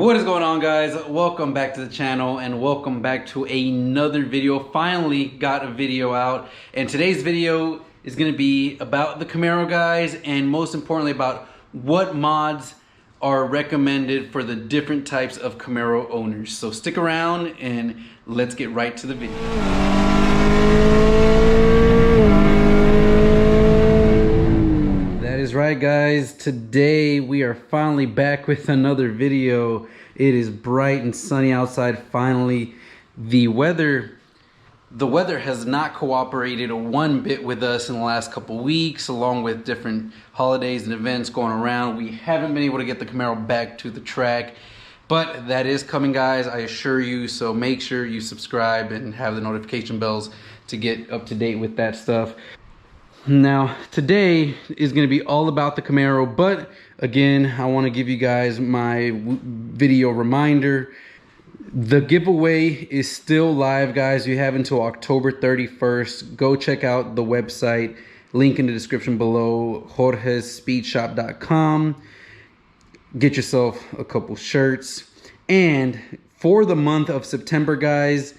What is going on, guys? Welcome back to the channel and welcome back to another video. Finally got a video out, and today's video is going to be about the Camaro, guys, and most importantly about what mods are recommended for the different types of Camaro owners. So stick around and let's get right to the video. That is right, guys. Today we are finally back with another video. It is bright and sunny outside finally. The weather has not cooperated one bit with us in the last couple weeks, along with different holidays and events going around. We haven't been able to get the Camaro back to the track, but that is coming, guys, I assure you. So make sure you subscribe and have the notification bells to get up to date with that stuff. Now, today is going to be all about the Camaro, but again, I want to give you guys my video reminder. The giveaway is still live, guys. You have until October 31st. Go check out the website. Link in the description below, jorgespeedshop.com. Get yourself a couple shirts. And for the month of September, guys,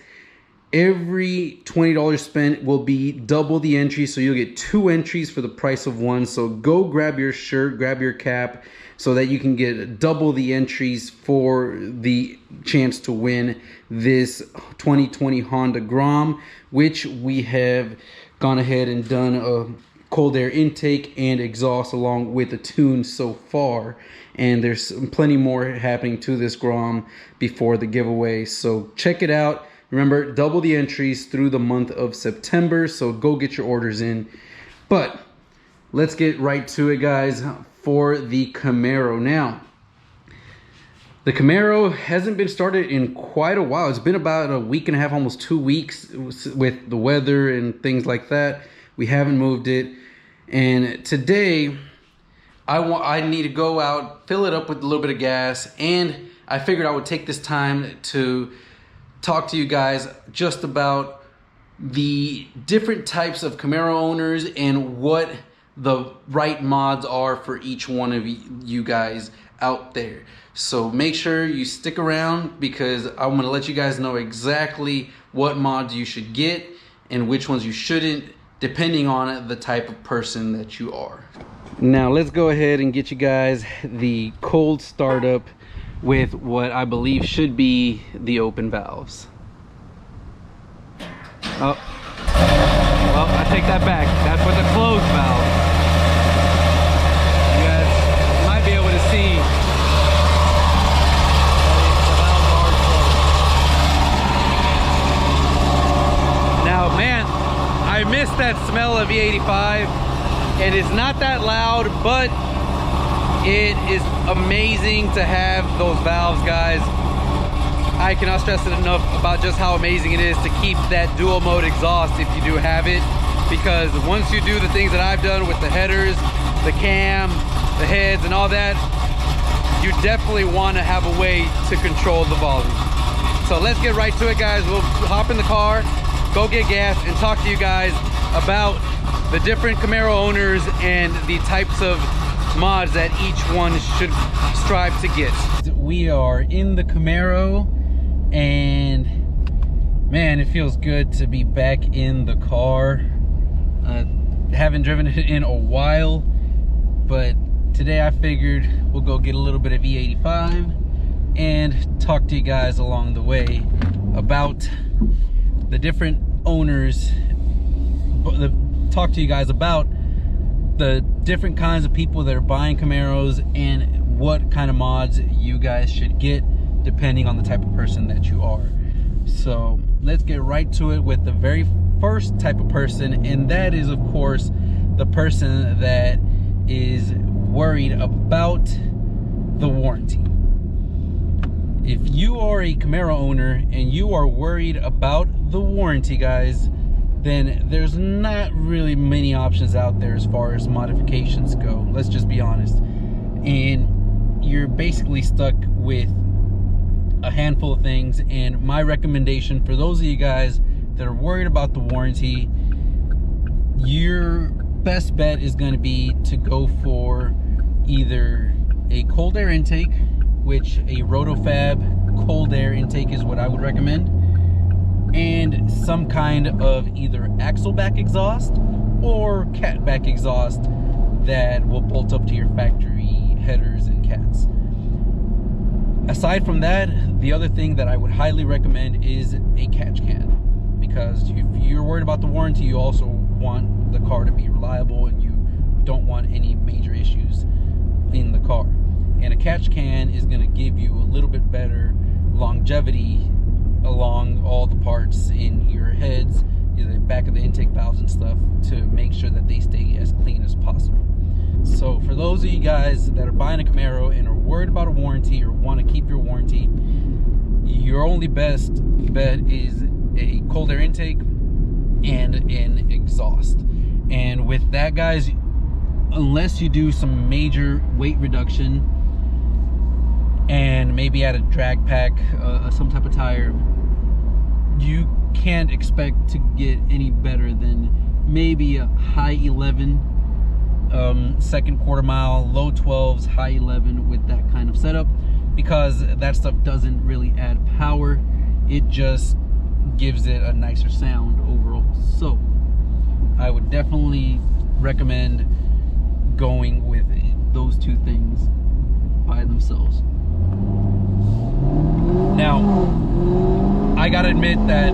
every $20 spent will be double the entry, so you'll get 2 entries for the price of 1. So go grab your shirt, grab your cap, so that you can get double the entries for the chance to win this 2020 Honda Grom, which we have gone ahead and done a cold air intake and exhaust along with a tune so far, and there's plenty more happening to this Grom before the giveaway. So check it out. Remember, double the entries through the month of September, so go get your orders in. But let's get right to it, guys, for the Camaro. Now, the Camaro hasn't been started in quite a while. It's been about a week and a half, almost 2 weeks with the weather and things like that. We haven't moved it. And today, I need to go out, fill it up with a little bit of gas, and I figured I would take this time to talk to you guys just about the different types of Camaro owners and what the right mods are for each one of you guys out there. So make sure you stick around, because I'm going to let you guys know exactly what mods you should get and which ones you shouldn't, depending on the type of person that you are. Now let's go ahead and get you guys the cold startup with what I believe should be the open valves. Oh, well, I take that back. That's with the closed valve. You guys might be able to see the valves are closed. Now, man, I miss that smell of E85. It is not that loud, but it is amazing to have those valves, guys. I cannot stress it enough about just how amazing it is to keep that dual mode exhaust if you do have it, because once you do the things that I've done with the headers, the cam, the heads, and all that, you definitely want to have a way to control the volume. So let's get right to it, guys. We'll hop in the car, go get gas, and talk to you guys about the different Camaro owners and the types of mods that each one should strive to get. We are in the Camaro, and man, it feels good to be back in the car. Haven't driven it in a while, but today I figured we'll go get a little bit of E85 and talk to you guys along the way about the different owners, talk to you guys about the different kinds of people that are buying Camaros and what kind of mods you guys should get depending on the type of person that you are. So let's get right to it with the very first type of person, and that is, of course, the person that is worried about the warranty. If you are a Camaro owner and you are worried about the warranty, guys, then there's not really many options out there as far as modifications go. Let's just be honest. And you're basically stuck with a handful of things. And my recommendation for those of you guys that are worried about the warranty, your best bet is going to be to go for either a cold air intake which a Rotofab cold air intake is what I would recommend, and some kind of either axleback exhaust or catback exhaust that will bolt up to your factory headers and cats. Aside from that, the other thing that I would highly recommend is a catch can, because if you're worried about the warranty, you also want the car to be reliable and you don't want any major issues in the car. And a catch can is going to give you a little bit better longevity along all the parts in your heads, the back of the intake valves and stuff, to make sure that they stay as clean as possible. So for those of you guys that are buying a Camaro and are worried about a warranty or want to keep your warranty, your only best bet is a cold air intake and an exhaust. And with that, guys, unless you do some major weight reduction and maybe add a drag pack, some type of tire, you can't expect to get any better than maybe a high 11 second quarter mile, low 12s, high 11 with that kind of setup, because that stuff doesn't really add power, it just gives it a nicer sound overall. So I would definitely recommend going with those two things by themselves. Now, I gotta admit that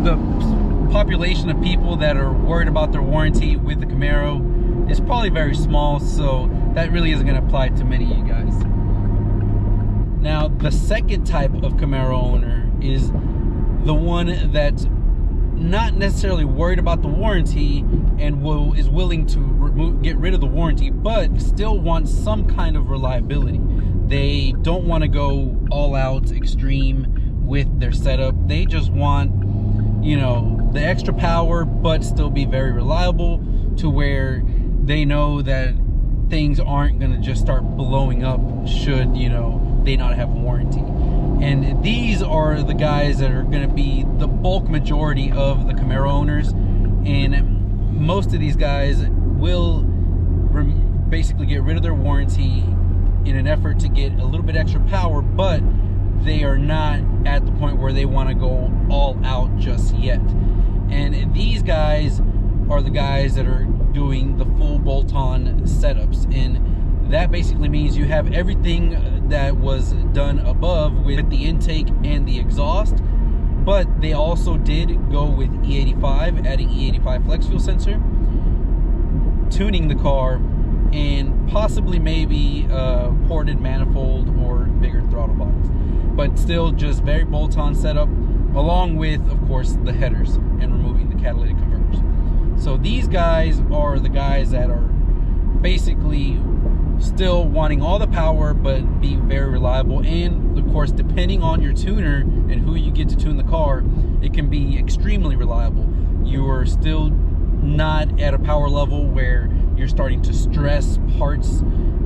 the population of people that are worried about their warranty with the Camaro is probably very small, so that really isn't going to apply to many of you guys. Now, the second type of Camaro owner is the one that's not necessarily worried about the warranty and is willing to get rid of the warranty, but still wants some kind of reliability. They don't want to go all out extreme with their setup. They just want, you know, the extra power, but still be very reliable, to where they know that things aren't going to just start blowing up should, you know, they not have a warranty. And these are the guys that are going to be the bulk majority of the Camaro owners, and most of these guys will basically get rid of their warranty in an effort to get a little bit extra power, but they are not at the point where they want to go all out just yet. And these guys are the guys that are doing the full bolt-on setups, and that basically means you have everything that was done above with the intake and the exhaust, but they also did go with E85, adding E85 flex fuel sensor, tuning the car, and possibly maybe ported manifold or bigger throttle bodies, but still just very bolt-on setup, along with, of course, the headers and removing the catalytic converters. So these guys are the guys that are basically still wanting all the power but be very reliable. And of course, depending on your tuner and who you get to tune the car, it can be extremely reliable. You are still not at a power level where you're starting to stress parts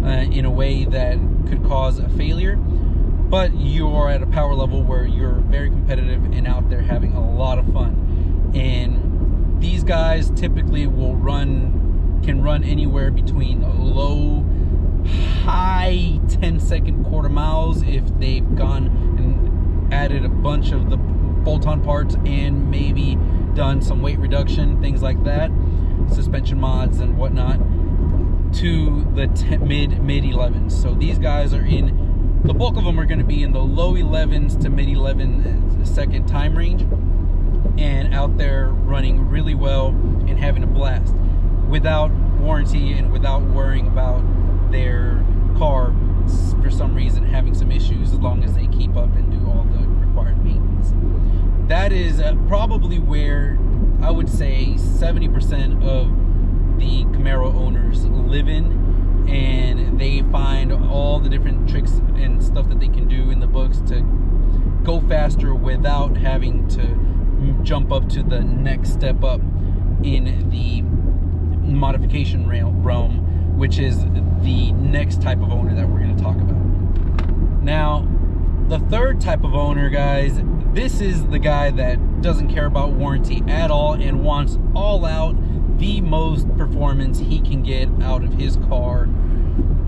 in a way that could cause a failure, but you're at a power level where you're very competitive and out there having a lot of fun. And these guys typically can run anywhere between low, high 10-second quarter miles if they've gone and added a bunch of the bolt-on parts and maybe done some weight reduction, things like that, suspension mods and whatnot, to the mid 11s. So these guys are in, the bulk of them are going to be in the low 11s to mid 11 second time range, and out there running really well and having a blast without warranty and without worrying about their car for some reason having some issues, as long as they keep up and do all the required maintenance. That is probably where I would say 70% of the Camaro owners live in, and they find all the different tricks and stuff that they can do in the books to go faster without having to jump up to the next step up in the modification realm, which is the next type of owner that we're going to talk about. Now, the third type of owner, guys, this is the guy that doesn't care about warranty at all and wants all out the most performance he can get out of his car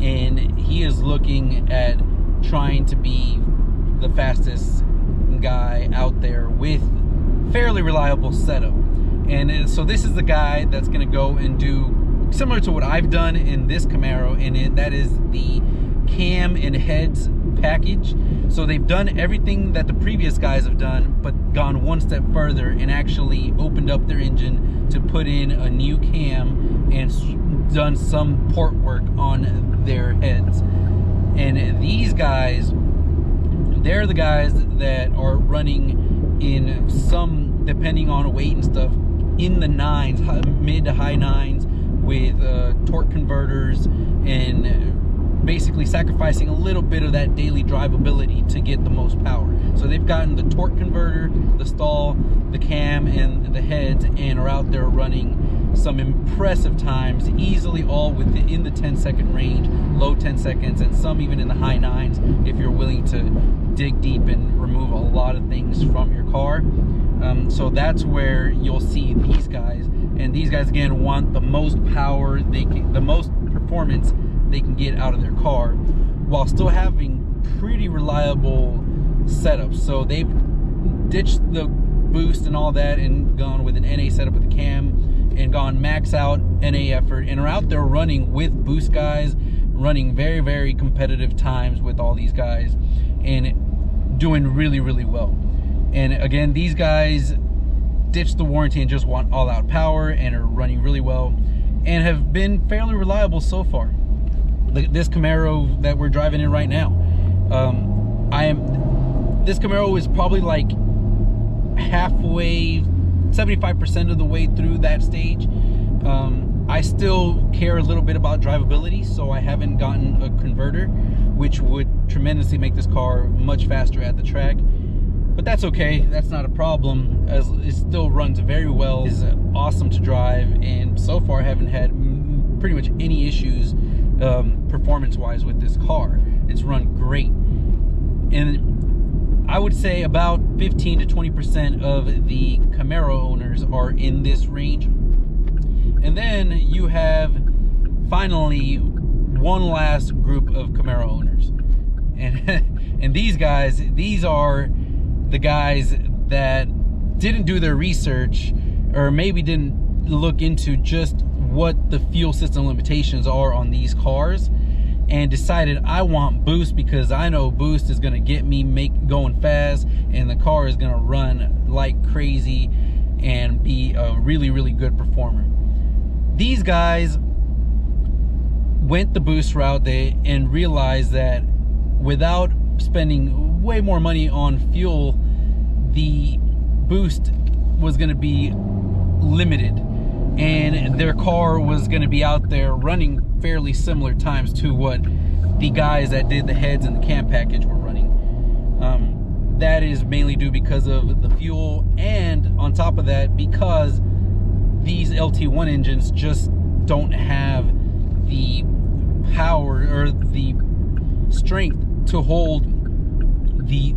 and he is looking at trying to be the fastest guy out there with fairly reliable setup. And so this is the guy that's going to go and do similar to what I've done in this Camaro, and that is the cam and heads package. So they've done everything that the previous guys have done, but gone one step further and actually opened up their engine to put in a new cam and done some port work on their heads. And these guys, they're the guys that are running in some, depending on weight and stuff, in the nines, mid to high nines, with torque converters, and basically sacrificing a little bit of that daily drivability to get the most power. So they've gotten the torque converter, the stall, the cam, and the heads, and are out there running some impressive times, easily all within the 10-second range, low 10 seconds, and some even in the high nines if you're willing to dig deep and remove a lot of things from your car. So that's where you'll see these guys, and these guys again want the most power they can, the most performance they can get out of their car, while still having pretty reliable setups. So they've ditched the boost and all that and gone with an NA setup with the cam and gone max out NA effort, and are out there running with boost guys, running very, very competitive times with all these guys and doing really, really well. And again, these guys ditched the warranty and just want all-out power and are running really well and have been fairly reliable so far. This Camaro that we're driving in right now, this Camaro is probably like halfway, 75% of the way through that stage. I still care a little bit about drivability, so I haven't gotten a converter, which would tremendously make this car much faster at the track. But that's okay, that's not a problem, as it still runs very well, is awesome to drive, and so far I haven't had pretty much any issues performance-wise with this car. It's run great. And I would say about 15 to 20% of the Camaro owners are in this range. And then you have finally one last group of Camaro owners. And these guys, these are the guys that didn't do their research, or maybe didn't look into just what the fuel system limitations are on these cars, and decided, I want boost because I know boost is going to get me going fast, and the car is going to run like crazy and be a really, really good performer. These guys went the boost route and realized that without spending way more money on fuel, the boost was going to be limited, and their car was going to be out there running fairly similar times to what the guys that did the heads and the cam package were running. That is mainly due because of the fuel, and on top of that, because these LT1 engines just don't have the power or the strength to hold the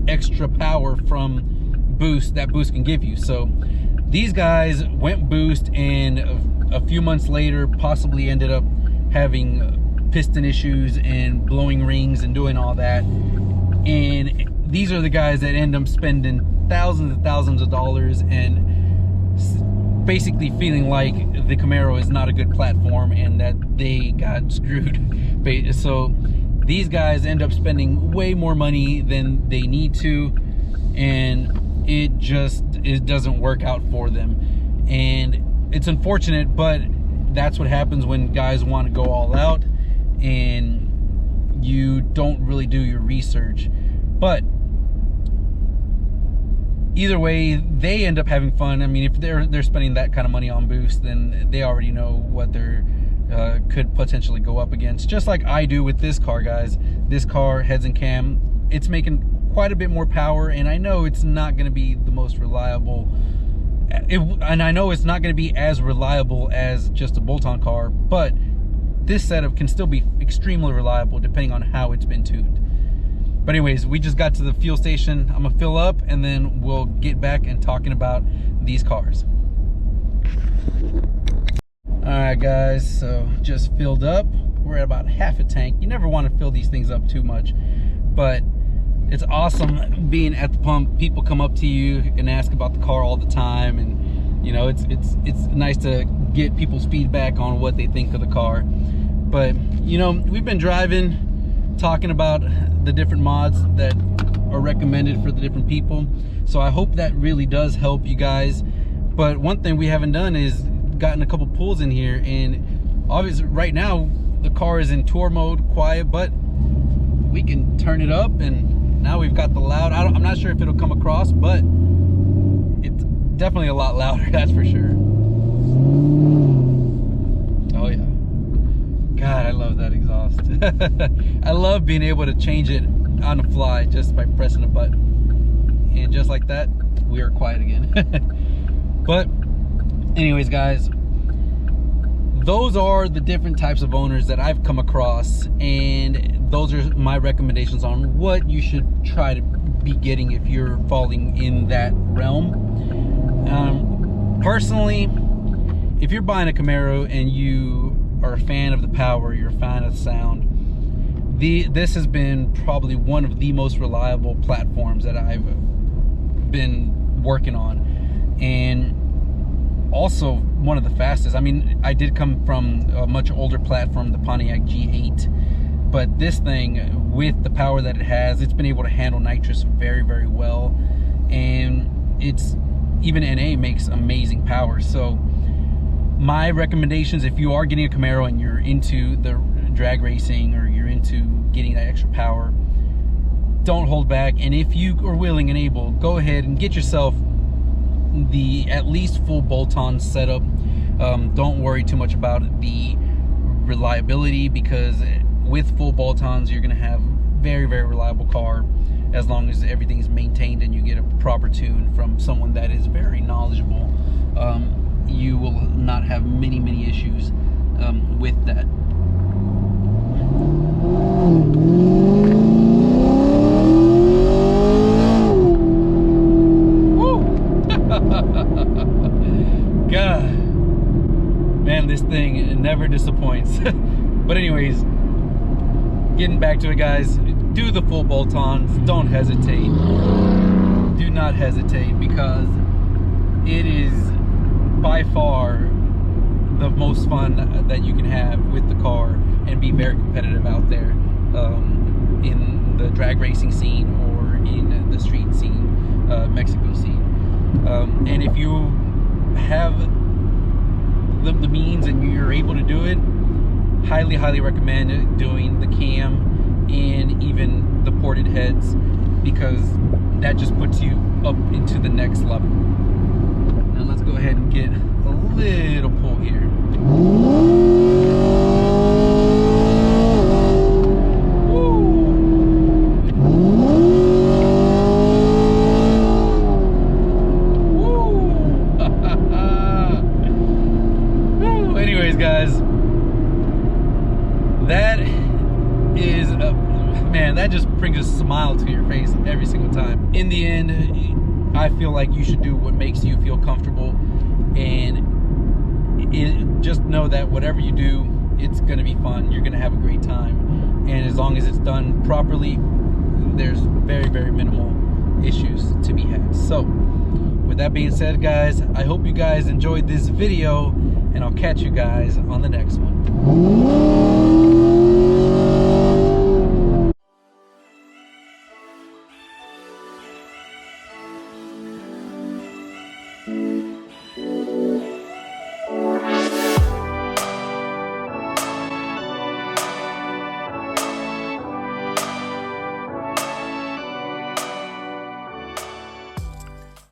extra power from boost that boost can give you. So these guys went boost, and a few months later possibly ended up having piston issues and blowing rings and doing all that. And these are the guys that end up spending thousands and thousands of dollars and basically feeling like the Camaro is not a good platform and that they got screwed. So these guys end up spending way more money than they need to, and it doesn't work out for them. And it's unfortunate, but that's what happens when guys want to go all out and you don't really do your research. But either way, they end up having fun. I mean, if they're spending that kind of money on boost, then they already know what they're could potentially go up against. Just like I do with this car, guys. This car, heads and cam, it's making quite a bit more power, and I know it's not going to be the most reliable. And I know it's not going to be as reliable as just a bolt-on car, but this setup can still be extremely reliable depending on how it's been tuned. But anyways, we just got to the fuel station. I'm gonna fill up and then we'll get back and talking about these cars. All right, guys, so just filled up. we're at about half a tank. You never want to fill these things up too much, but it's awesome being at the pump. People come up to you and ask about the car all the time, and you know, it's nice to get people's feedback on what they think of the car. But you know, we've been driving, talking about the different mods that are recommended for the different people, so I hope that really does help you guys. But one thing we haven't done is gotten a couple pulls in here, and obviously right now the car is in tour mode, quiet, but we can turn it up, and now we've got the loud. I'm not sure if it'll come across, but it's definitely a lot louder, that's for sure. Oh yeah, God, I love that exhaust. I love being able to change it on the fly just by pressing a button, and just like that, we are quiet again. But anyways, guys, those are the different types of owners that I've come across, and those are my recommendations on what you should try to be getting if you're falling in that realm. Personally, if you're buying a Camaro and you are a fan of the power, you're a fan of the sound, this has been probably one of the most reliable platforms that I've been working on, and also one of the fastest. I mean, I did come from a much older platform, the Pontiac G8, but this thing, with the power that it has, it's been able to handle nitrous very, very well, and it's even NA makes amazing power. So my recommendations, if you are getting a Camaro and you're into the drag racing, or you're into getting that extra power, don't hold back, and if you are willing and able, go ahead and get yourself the at least full bolt-on setup. Don't worry too much about the reliability, because with full bolt-ons you're going to have very, very reliable car, as long as everything is maintained and you get a proper tune from someone that is very knowledgeable. You will not have many issues with that. God, man, this thing never disappoints. But anyways, getting back to it, guys, do the full bolt-ons. Don't hesitate. Do not hesitate, because it is by far the most fun that you can have with the car, and be very competitive out there in the drag racing scene or in the street scene, Mexico scene. And if you have the means and you're able to do it, highly recommend doing the cam and even the ported heads, because that just puts you up into the next level. Now let's go ahead and get a little pull here. Guys, that is man, that just brings a smile to your face every single time. In the end, I feel like you should do what makes you feel comfortable, and just know that whatever you do, it's going to be fun. You're going to have a great time, and as long as it's done properly, there's very minimal issues to be had. So with that being said, guys, I hope you guys enjoyed this video, and I'll catch you guys on the next one.